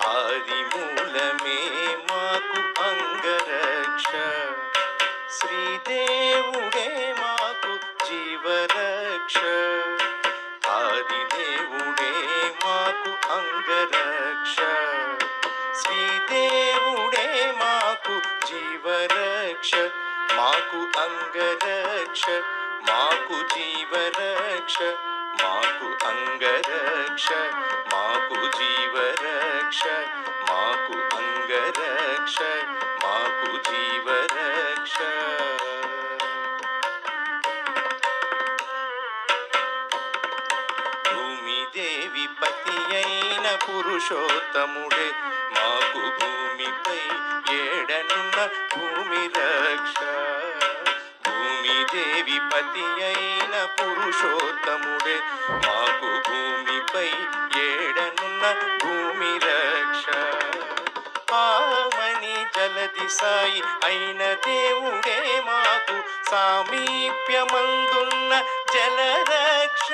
ఆదిమూలమే మాకు అంగరక్ష, శ్రీదేవుడే మాకు జీవరక్ష. ఆదిదేవుడే మాకు అంగరక్ష, శ్రీదేవుడే మాకు జీవరక్ష. మాకు అంగరక్ష, మాకు జీవరక్ష, మాకు అంగరక్ష, మాకు జీవరక్ష, మాకు అంగరక్ష, మాకు జీవరక్ష. భూమిదేవి పతి అయిన పురుషోత్తముడే మాకు భూమిపై ఏడనున్న భూమి రక్ష. భూమిదేవి పతి అయిన పురుషోత్తముడే మాకు భూమిపై ఏడనున్న భూమి రక్ష. ఆమని జలది సాయి అయిన దేవుడే మాకు సామీప్యమందున్న జలరక్ష.